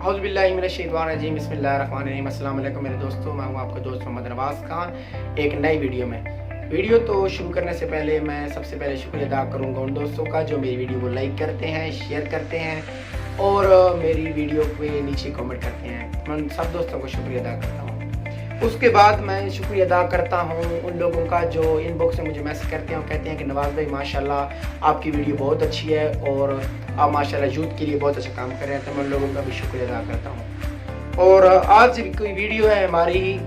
औज़ुबिल्लाहिमिनश्शैतानिर्रजीम बिस्मिल्लाहिर्रहमानिर्रहीम। अस्सलाम वालेकुम मेरे दोस्तों, मैं हूँ आपका दोस्त मोहम्मद नवाज़ खान एक नई वीडियो में। वीडियो तो शुरू करने से पहले मैं सबसे पहले शुक्रिया अदा करूँगा उन दोस्तों का जो मेरी वीडियो को लाइक करते हैं, शेयर करते हैं और मेरी वीडियो के नीचे कमेंट करते हैं। मैं उन सब दोस्तों को शुक्रिया अदा करता हूँ। उसके बाद मैं शुक्रिया अदा करता हूँ उन लोगों का जो इनबॉक्स में मुझे मैसेज करते हैं और कहते हैं कि नवाज़ भाई माशाल्लाह आपकी वीडियो बहुत अच्छी है और आप माशाल्लाह यूथ के लिए बहुत अच्छा काम कर रहे हैं, तो मैं उन लोगों का भी शुक्रिया अदा करता हूँ। और आज कोई वीडियो है हमारी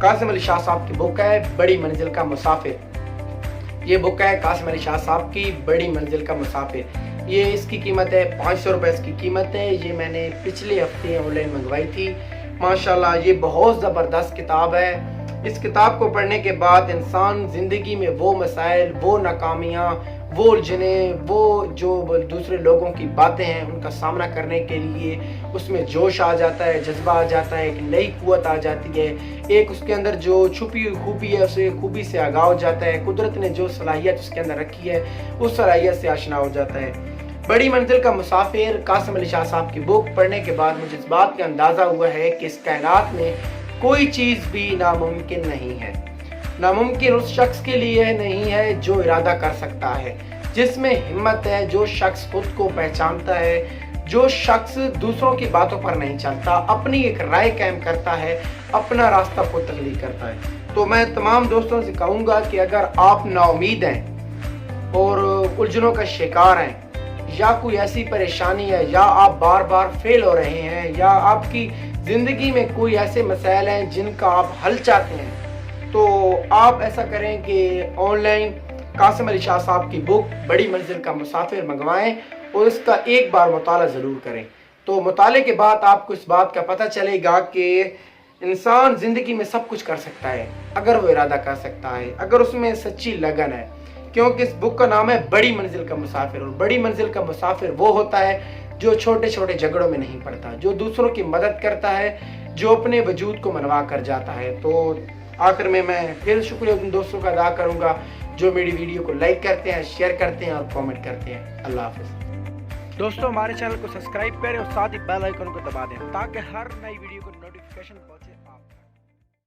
कासिम अली शाह साहब की बुक है बड़ी मंजिल का मुसाफिर। ये बुक है कासिम अली शाह साहब की बड़ी मंजिल का मुसाफिर। ये इसकी कीमत है 500 रुपये इसकी कीमत है। ये मैंने पिछले हफ्ते ऑनलाइन मंगवाई थी। माशाल्लाह ये बहुत ज़बरदस्त किताब है। इस किताब को पढ़ने के बाद इंसान ज़िंदगी में वो मसाइल, वो नाकामियाँ, वो उलझने, वो जो दूसरे लोगों की बातें हैं उनका सामना करने के लिए उसमें जोश आ जाता है, जज्बा आ जाता है, एक नई कुव्वत आ जाती है। एक उसके अंदर जो छुपी हुई खूबी है उसे खूबी से आगाह हो जाता है। कुदरत ने जो सलाहियत उसके अंदर रखी है उस सलाहियत से आशना हो जाता है। बड़ी मंजिल का मुसाफिर कासिम अली शाह साहब की बुक पढ़ने के बाद मुझे इस बात का अंदाज़ा हुआ है कि इस कायनात में कोई चीज़ भी नामुमकिन नहीं है। नामुमकिन उस शख्स के लिए नहीं है जो इरादा कर सकता है, जिसमें हिम्मत है, जो शख्स खुद को पहचानता है, जो शख्स दूसरों की बातों पर नहीं चलता, अपनी एक राय कायम करता है, अपना रास्ता खुद तख्लीक करता है। तो मैं तमाम दोस्तों से कहूँगा कि अगर आप नाउमीद हैं और उलझनों का शिकार हैं या कोई ऐसी परेशानी है या आप बार बार फेल हो रहे हैं या आपकी ज़िंदगी में कोई ऐसे मसाइल हैं जिनका आप हल चाहते हैं, तो आप ऐसा करें कि ऑनलाइन कासिम अली शाह साहब की बुक बड़ी मंजिल का मुसाफिर मंगवाएं और इसका एक बार मुताला ज़रूर करें। तो मुताले के बाद आपको इस बात का पता चलेगा कि इंसान ज़िंदगी में सब कुछ कर सकता है अगर वो इरादा कर सकता है, अगर उसमें सच्ची लगन है। क्योंकि इस बुक का नाम है बड़ी मंजिल का मुसाफिर और बड़ी मंजिल का मुसाफिर वो होता है जो छोटे छोटे झगड़ों में नहीं पड़ता, जो दूसरों की मदद करता है, जो अपने वजूद को मनवा कर जाता है। तो आखिर में मैं फिर शुक्रिया उन दोस्तों का अदा करूंगा जो मेरी वीडियो को लाइक करते हैं, शेयर करते हैं और कमेंट करते हैं। अल्लाह हाफिज़। दोस्तों हमारे चैनल को सब्सक्राइब करें और साथ ही बेल आइकन को दबा दें ताकि हर नई वीडियो को नोटिफिकेशन पहुंचे।